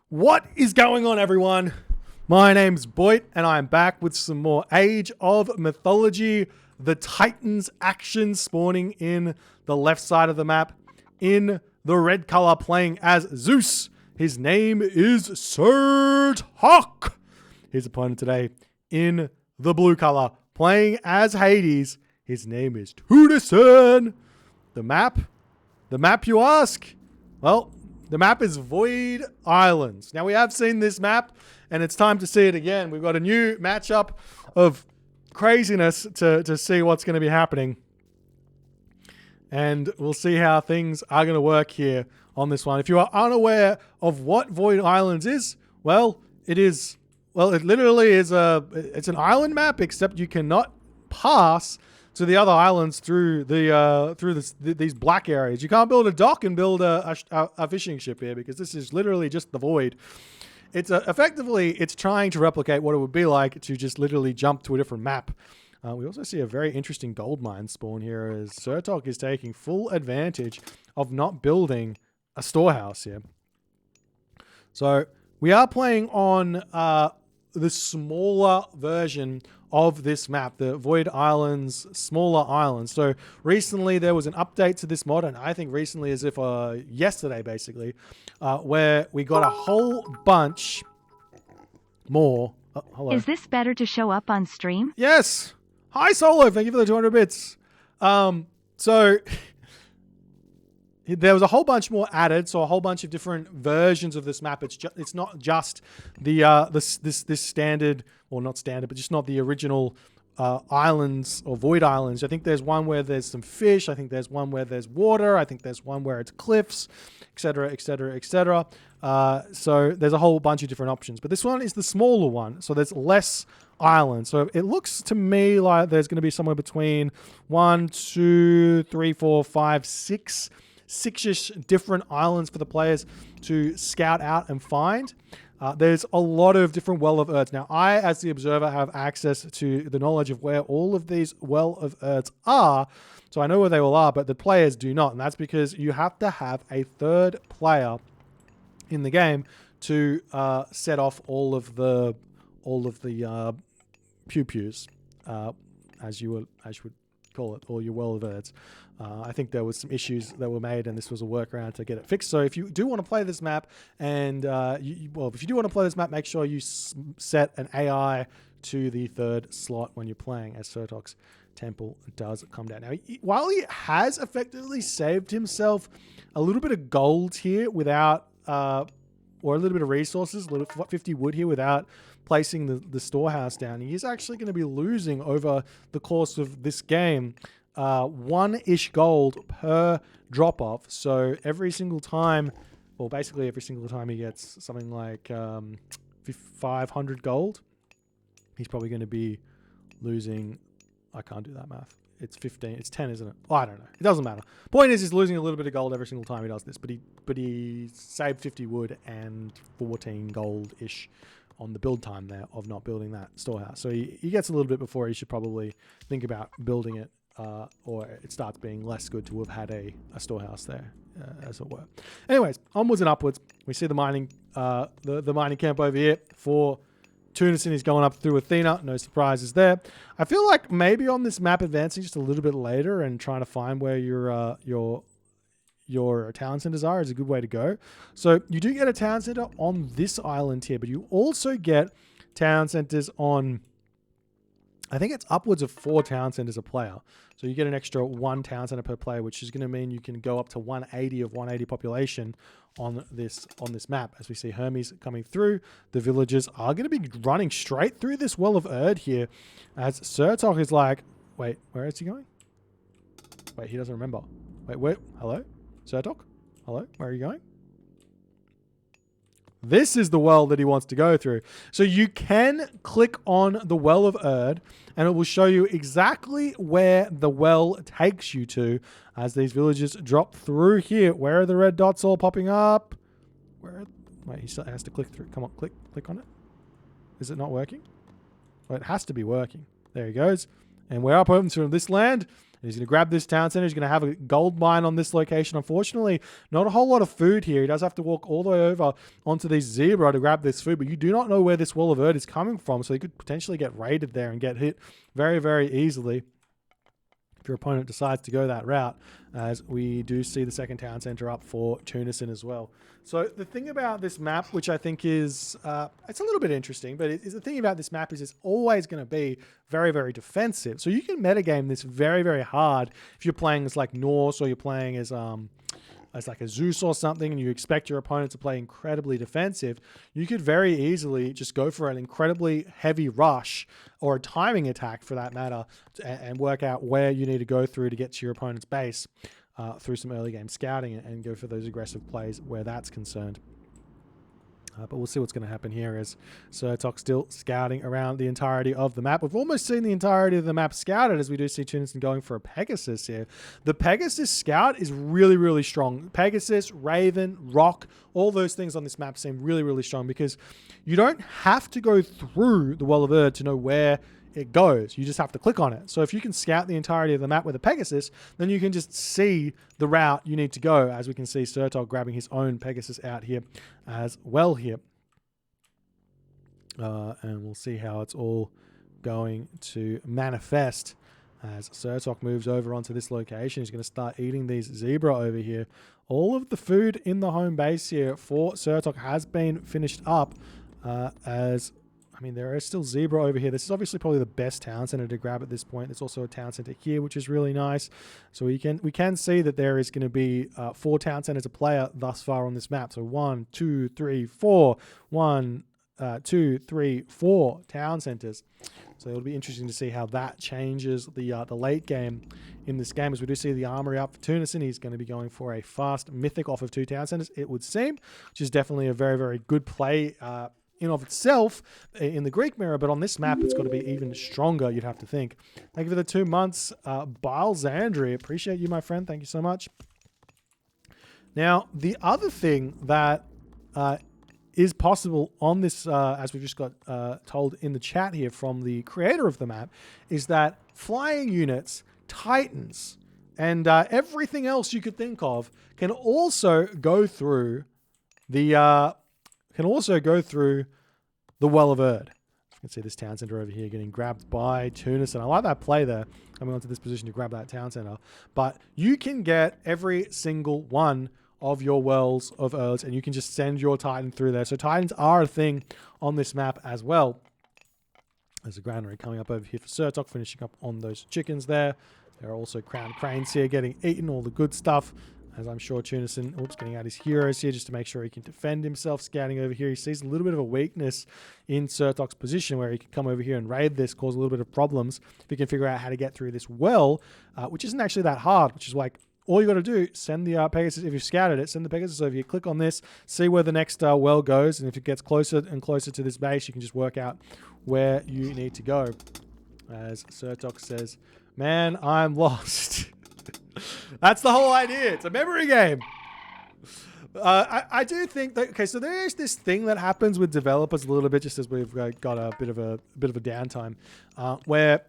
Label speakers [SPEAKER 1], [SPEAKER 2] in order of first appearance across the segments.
[SPEAKER 1] What is going on, everyone? My name's Boit, and I'm back with some more Age of Mythology. The Titans action spawning in the left side of the map. In the red color, playing as Zeus. His name is Sirtok. His opponent today, in the blue color, playing as Hades. His name is Tunison. The map you ask? Well, the map is Void Islands. Now, we have seen this map, and it's time to see it again. We've got a new matchup of craziness to see what's going to be happening. And we'll see how things are going to work here on this one. If you are unaware of what Void Islands is, well, it literally is it's an island map, except you cannot pass to the other islands through these black areas. You can't build a dock and build a fishing ship here, because this is literally just the void. It's effectively, it's trying to replicate what it would be like to just literally jump to a different map. We also see a very interesting gold mine spawn here, as Sirtok is taking full advantage of not building a storehouse here. So we are playing on the smaller version of this map, the Void Islands, smaller islands. So recently there was an update to this mod, and I think recently, as if yesterday basically, where we got a whole bunch more. Oh, hello.
[SPEAKER 2] Is this better to show up on stream?
[SPEAKER 1] Yes. Hi Solo, thank you for the 200 bits. So there was a whole bunch more added, so a whole bunch of different versions of this map. It's not just the this standard, or not standard, but just not the original islands or void islands. I think there's one where there's some fish. I think there's one where there's water. I think there's one where it's cliffs, etc., etc., etc. So there's a whole bunch of different options. But this one is the smaller one, so there's less islands. So it looks to me like there's going to be somewhere between 1, 2, 3, 4, 5, 6. Six-ish different islands for the players to scout out and find. There's a lot of different Well of Earths. Now, I, as the observer, have access to the knowledge of where all of these Well of Earths are, so I know where they all are, but the players do not, and that's because you have to have a third player in the game to set off all of the pew-pews, as you would call it, or your Well of Earths. I think there was some issues that were made, and this was a workaround to get it fixed. So if you do want to play this map, and if you do want to play this map, make sure you set an AI to the third slot when you're playing, as Sirtok's temple does come down. Now, while he has effectively saved himself a little bit of gold here without, or a little bit of resources, 50 wood here without placing the storehouse down, he is actually going to be losing over the course of this game 1-ish gold per drop off. So every single time, well, basically every single time he gets something like 500 gold, he's probably going to be losing. I can't do that math. It's 15. It's 10, isn't it? Oh, I don't know. It doesn't matter. Point is, he's losing a little bit of gold every single time he does this. But he saved 50 wood and 14 gold-ish on the build time there of not building that storehouse. So he gets a little bit before he should probably think about building it, or it starts being less good to have had a storehouse there, as it were. Anyways, onwards and upwards. We see the mining the mining camp over here for Tunison. Is going up through Athena. No surprises there. I feel like maybe on this map, advancing just a little bit later and trying to find where your town centers are is a good way to go. So you do get a town center on this island here, but you also get town centers on, I think it's upwards of 4 town centers a player. So you get an extra 1 town center per player, which is going to mean you can go up to 180 of 180 population on this map. As we see Hermes coming through, the villagers are going to be running straight through this Well of Erd here, as Sirtok is like, wait, where is he going? Wait, he doesn't remember. Wait, where? Hello? Sirtok? Hello? Where are you going? This is the well that he wants to go through. So you can click on the Well of Erd, and it will show you exactly where the well takes you to as these villagers drop through here. Where are the red dots all popping up? Wait, he still has to click through. Come on, click on it. Is it not working? Well, it has to be working. There he goes. And we're up over to this land. he's going to grab this town center. He's going to have a gold mine on this location. Unfortunately, not a whole lot of food here. He does have to walk all the way over onto this zebra to grab this food, but you do not know where this wall of Erd is coming from, so he could potentially get raided there and get hit very, very easily if your opponent decides to go that route, as we do see the second town center up for Tunison as well. So the thing about this map, which I think is, it's a little bit interesting, but the thing about this map is it's always going to be very, very defensive. So you can metagame this very, very hard if you're playing as like Norse, or you're playing as like a Zeus or something, and you expect your opponent to play incredibly defensive. You could very easily just go for an incredibly heavy rush, or a timing attack for that matter, and work out where you need to go through to get to your opponent's base through some early game scouting, and go for those aggressive plays where that's concerned. But we'll see what's going to happen here as Sirtok still scouting around the entirety of the map. We've almost seen the entirety of the map scouted, as we do see Tunison going for a Pegasus here. The Pegasus scout is really, really strong. Pegasus, Raven, Rock, all those things on this map seem really, really strong, because you don't have to go through the Well of Erd to know where it goes. You just have to click on it. So if you can scout the entirety of the map with a Pegasus, then you can just see the route you need to go, as we can see Sirtok grabbing his own Pegasus out here as well here. And we'll see how it's all going to manifest as Sirtok moves over onto this location. He's going to start eating these zebra over here. All of the food in the home base here for Sirtok has been finished up, there is still zebra over here. This is obviously probably the best town center to grab at this point. There's also a town center here, which is really nice. So we can see that there is going to be 4 town centers a player thus far on this map. So 1, 2, 3, 4. 1, 2, 3, 4 town centers. So it'll be interesting to see how that changes the late game in this game, as we do see the armory up for Tunison. He's going to be going for a fast mythic off of 2 town centers, it would seem, which is definitely a very, very good play in of itself in the Greek mirror, but on this map it's got to be even stronger, you'd have to think. Thank you for the 2 months, Biles Andri. Appreciate you, my friend. Thank you so much. Now, the other thing that is possible on this, as we've just got told in the chat here from the creator of the map, is that flying units, titans, and everything else you could think of can also go through the Well of Erd. You can see this town center over here getting grabbed by Tunison. I like that play there, coming onto this position to grab that town center. But you can get every single one of your Wells of Erds, and you can just send your Titan through there. So Titans are a thing on this map as well. There's a granary coming up over here for Sirtok, finishing up on those chickens there. There are also crowned cranes here getting eaten, all the good stuff. As I'm sure Tunison, getting out his heroes here just to make sure he can defend himself. Scouting over here, he sees a little bit of a weakness in Sirtok's position, where he can come over here and raid this, cause a little bit of problems. If he can figure out how to get through this well, which isn't actually that hard, which is like, all you got to do, send the Pegasus, if you've scouted it, send the Pegasus over here, click on this, see where the next well goes, and if it gets closer and closer to this base, you can just work out where you need to go. As Sirtok says, man, I'm lost. That's the whole idea. It's a memory game. I do think that, okay, so there is this thing that happens with developers a little bit, just as we've got a bit of a downtime, where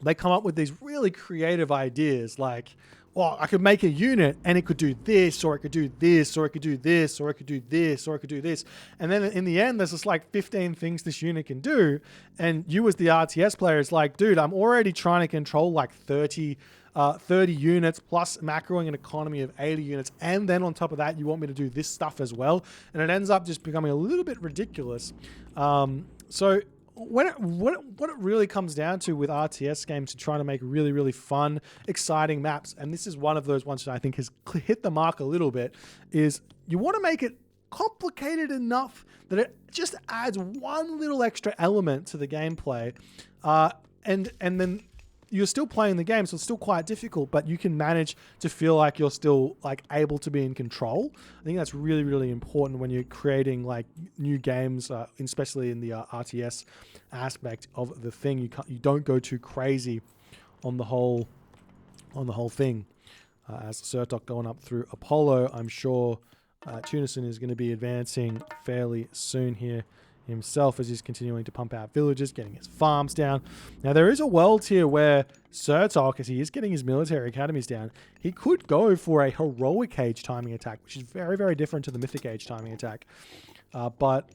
[SPEAKER 1] they come up with these really creative ideas, like, well, I could make a unit and it could do this, or it could do this, or it could do this, or it could do this, or it could do this. And then in the end, there's just like 15 things this unit can do. And you as the RTS player is like, dude, I'm already trying to control like 30 units plus macroing an economy of 80 units. And then on top of that, you want me to do this stuff as well. And it ends up just becoming a little bit ridiculous. So what it really comes down to with RTS games to try to make really, really fun, exciting maps, and this is one of those ones that I think has hit the mark a little bit, is you want to make it complicated enough that it just adds one little extra element to the gameplay, and then you're still playing the game, so it's still quite difficult, but you can manage to feel like you're still like able to be in control. I think that's really, really important when you're creating like new games, especially in the RTS aspect of the thing. You don't go too crazy on the whole thing. As Sirtok going up through Apollo, I'm sure Tunison is going to be advancing fairly soon here himself as he's continuing to pump out villages, getting his farms down. Now, there is a world here where Sirtok, as he is getting his military academies down, he could go for a heroic age timing attack, which is very, very different to the mythic age timing attack. But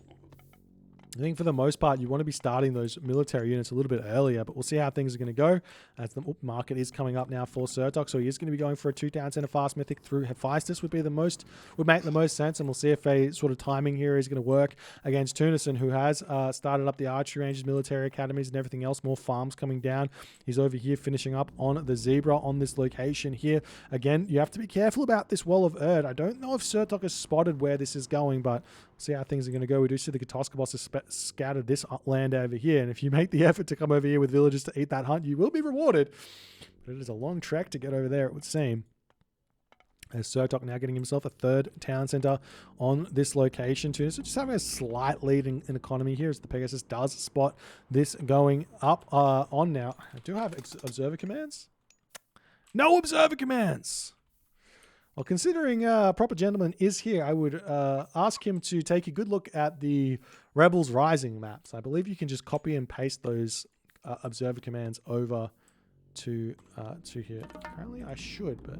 [SPEAKER 1] I think for the most part, you want to be starting those military units a little bit earlier, but we'll see how things are going to go as the market is coming up now for Sirtok. So he is going to be going for a 2-town center fast mythic through Hephaestus would make the most sense. And we'll see if a sort of timing here is going to work against Tunison, who has started up the archery ranges, military academies and everything else, more farms coming down. He's over here finishing up on the zebra on this location here. Again, you have to be careful about this wall of Erd. I don't know if Sirtok has spotted where this is going, but see how things are going to go. We do see the Katoskabos has scattered this land over here, and if you make the effort to come over here with villagers to eat that hunt, you will be rewarded. But it is a long trek to get over there, it would seem. As Sirtok now getting himself a 3rd town center on this location too. So just having a slight lead in economy here as the Pegasus does spot this going up on now. I do have observer commands. No observer commands! Well, considering Proper Gentleman is here, I would ask him to take a good look at the Rebels Rising maps. I believe you can just copy and paste those observer commands over to here. Apparently I should, but...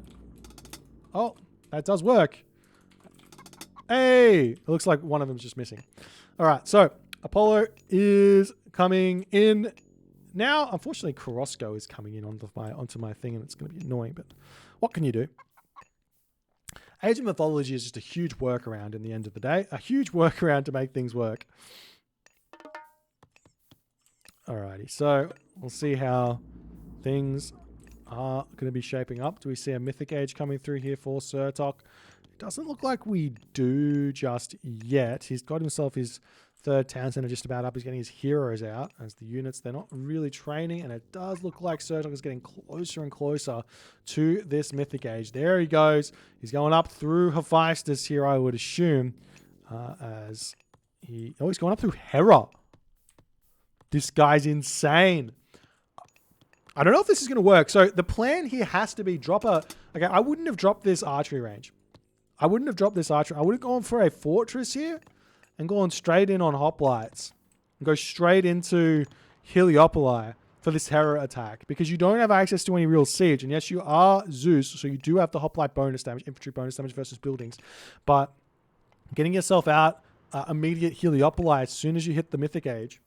[SPEAKER 1] Oh, that does work. Hey! It looks like one of them is just missing. All right, so Apollo is coming in. Now, unfortunately, Korosko is coming in onto my thing, and it's going to be annoying, but what can you do? Age of Mythology is just a huge workaround in the end of the day. A huge workaround to make things work. Alrighty, so we'll see how things are going to be shaping up. Do we see a Mythic Age coming through here for Sirtok? It doesn't look like we do just yet. He's got himself his 3rd town center just about up. He's getting his heroes out as the units. They're not really training, and it does look like Sirtok is getting closer and closer to this Mythic Age. There he goes. He's going up through Hephaestus here, I would assume, as he... Oh, he's going up through Hera. This guy's insane. I don't know if this is going to work. So the plan here has to be drop a... Okay, I wouldn't have dropped this archery range. I wouldn't have dropped this archery. I would have gone for a fortress here and gone straight in on hoplites and go straight into Heliopoli for this Hera attack, because you don't have access to any real siege. And yes, you are Zeus, so you do have the hoplite bonus damage, infantry bonus damage versus buildings. But getting yourself out immediate Heliopoli as soon as you hit the Mythic Age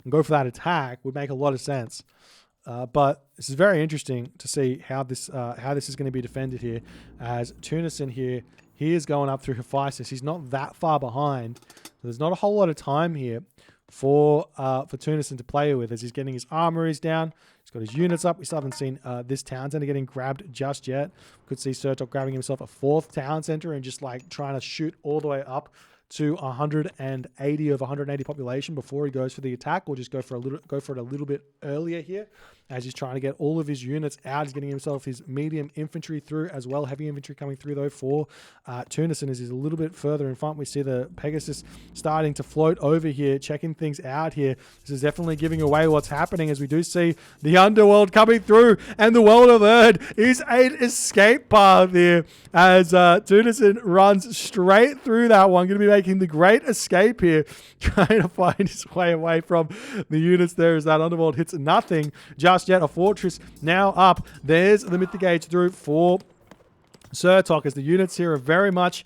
[SPEAKER 1] and go for that attack would make a lot of sense. But this is very interesting to see how this is going to be defended here, as Tunison here, he is going up through Hephaestus. He's not that far behind. So there's not a whole lot of time here for Tunison to play with as he's getting his armories down. He's got his units up. We still haven't seen this town center getting grabbed just yet. Could see Sirtok grabbing himself a 4th town center and just like trying to shoot all the way up to 180 population before he goes for the attack, or just go for it a little bit earlier here as he's trying to get all of his units out. He's getting himself his medium infantry through as well. Heavy infantry coming through though for Tunison as he's a little bit further in front. We see the Pegasus starting to float over here, checking things out here. This is definitely giving away what's happening, as we do see the underworld coming through, and the world of Erd is an escape path here as Tunison runs straight through that one. Going to be making the great escape here, trying to find his way away from the units there as that underworld hits nothing just yet. A fortress now up. There's the Mythic Age through for Sirtok, as the units here are very much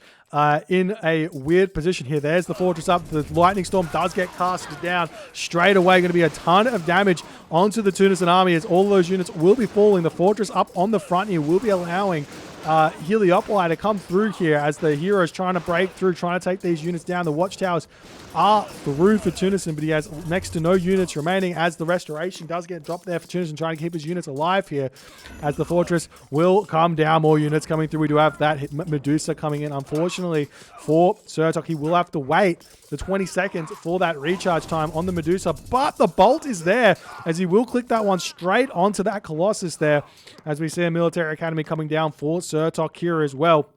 [SPEAKER 1] in a weird position here. There's the fortress up. The lightning storm does get casted down straight away. Going to be a ton of damage onto the Tunisian army, as all those units will be falling. The fortress up on the front here will be allowing Heliopoli to come through here as the heroes trying to break through, trying to take these units down. The watchtowers are through for Tunison, but he has next to no units remaining as the restoration does get dropped there for Tunison, trying to keep his units alive here as the fortress will come down. More units coming through. We do have that Medusa coming in. Unfortunately for Sirtok, he will have to wait the 20 seconds for that recharge time on the Medusa, but the bolt is there as he will click that one straight onto that Colossus there, as we see a military academy coming down for Sirtok here as well.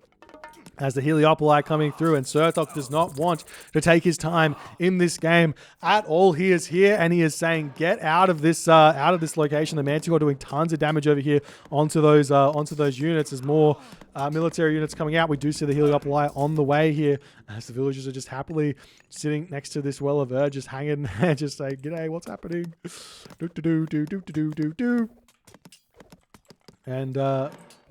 [SPEAKER 1] as the Heliopoli coming through, and Sirtok does not want to take his time in this game at all. He is here and he is saying, get out of this location. The Manticore doing tons of damage over here onto those units. There's more military units coming out. We do see the Heliopoli on the way here as the villagers are just happily sitting next to this well of Ur, just hanging there, just saying, g'day, what's happening? Do. And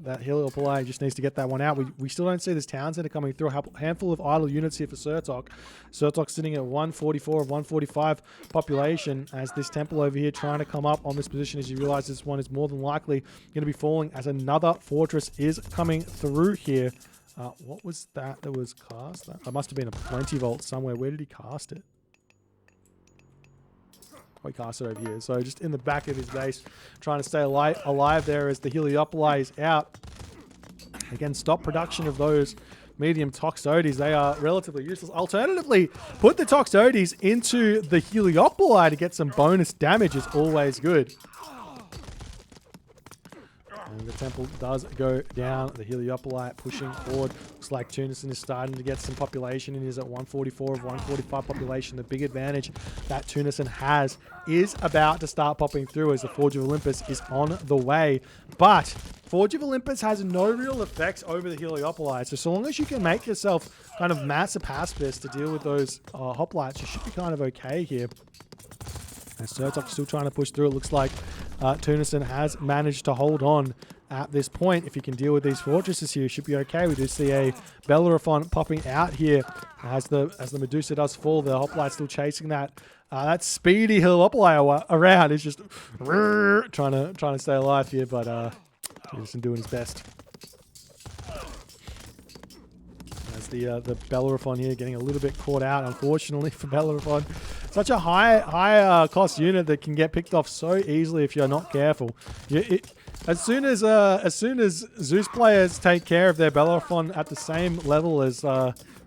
[SPEAKER 1] that Heliopoli just needs to get that one out. We still don't see this town center coming through. A handful of idle units here for Sirtok. Sirtok sitting at 144 of 145 population as this temple over here trying to come up on this position as you realize this one is more than likely going to be falling as another fortress is coming through here. What was that was cast? That must have been a plenty vault somewhere. Where did he cast it? We cast it over here. So just in the back of his base, trying to stay alive there as the Heliopoli is out. Again, stop production of those medium Toxotes. They are relatively useless. Alternatively, put the Toxotes into the Heliopoli to get some bonus damage is always good. And the temple does go down. The Heliopoli pushing forward. Looks like Tunison is starting to get some population and is at 144 of 145 population. The big advantage that Tunison has is about to start popping through as the Forge of Olympus is on the way. But Forge of Olympus has no real effects over the Heliopoli. So long as you can make yourself kind of Massa Paspis to deal with those hoplites, you should be kind of okay here. And Sirtok still trying to push through. It looks like Tunison has managed to hold on at this point. If you can deal with these fortresses here, you should be okay. We do see a Bellerophon popping out here as the Medusa does fall. The hoplite still chasing that speedy Heliopoli around. He's just trying to stay alive here, but Tunison doing his best. As the Bellerophon here getting a little bit caught out, unfortunately for Bellerophon. Such a high cost unit that can get picked off so easily if you're not careful. As soon as Zeus players take care of their Bellerophon at the same level as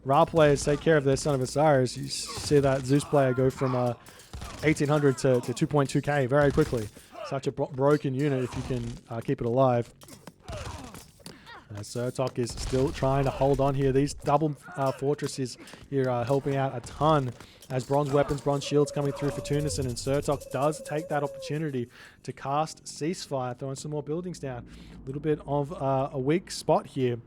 [SPEAKER 1] Ra players take care of their Son of Osiris, you see that Zeus player go from 1800 to 2.2k very quickly. Such a broken unit if you can keep it alive. Sirtok is still trying to hold on here. These double fortresses here are helping out a ton as bronze weapons, bronze shields coming through for Tunison, and Sirtok does take that opportunity to cast Ceasefire, throwing some more buildings down. A little bit of a weak spot here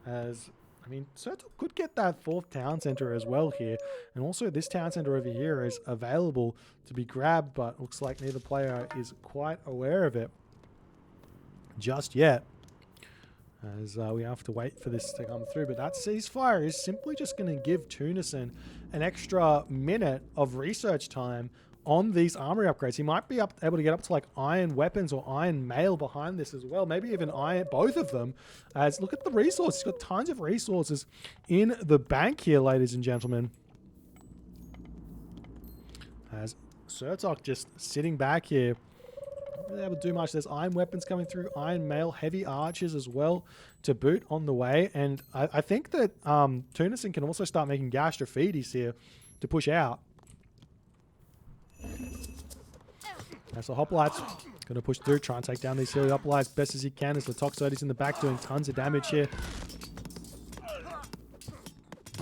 [SPEAKER 1] as, I mean, Sirtok could get that fourth town center as well here, and also this town center over here is available to be grabbed, but looks like neither player is quite aware of it just yet, as we have to wait for this to come through. But that ceasefire is simply just going to give Tunison an extra minute of research time on these armory upgrades. He might be able to get up to like iron weapons or iron mail behind this as well. Maybe even iron, both of them. As look at the resources. He's got tons of resources in the bank here, ladies and gentlemen. As Sirtok just sitting back here, not really able to do much. There's iron weapons coming through, iron mail, heavy archers as well to boot on the way. And I think that Tunison can also start making Gastrophedes here to push out. So Hoplites going to push through, try and take down these Heliopolites best as he can as the Toxotes in the back doing tons of damage here.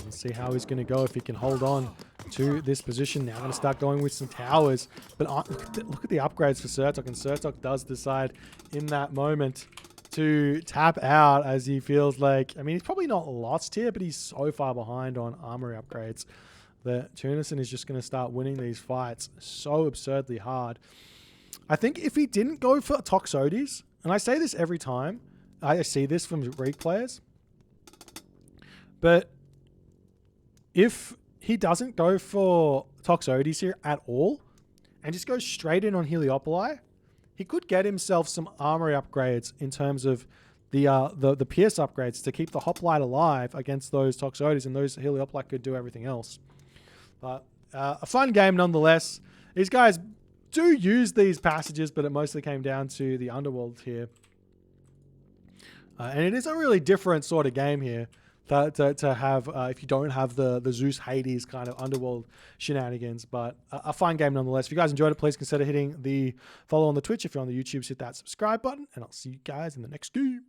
[SPEAKER 1] Let's see how he's going to go if he can hold on to this position. Now going to start going with some towers. But look at the upgrades for Sirtok, and Sirtok does decide in that moment to tap out as he feels like, I mean, he's probably not lost here, but he's so far behind on armory upgrades that Tunison is just going to start winning these fights so absurdly hard. I think if he didn't go for Toxotes, and I say this every time, I see this from Greek players, but if he doesn't go for Toxotes here at all and just goes straight in on Heliopoli, he could get himself some armory upgrades in terms of the pierce upgrades to keep the hoplite alive against those Toxotes, and those Heliopoli could do everything else. But a fun game nonetheless. These guys do use these passages, but it mostly came down to the underworld here. And it is a really different sort of game here to have if you don't have the Zeus Hades kind of underworld shenanigans. But a fun game nonetheless. If you guys enjoyed it, please consider hitting the follow on the Twitch. If you're on the YouTube, hit that subscribe button, and I'll see you guys in the next game.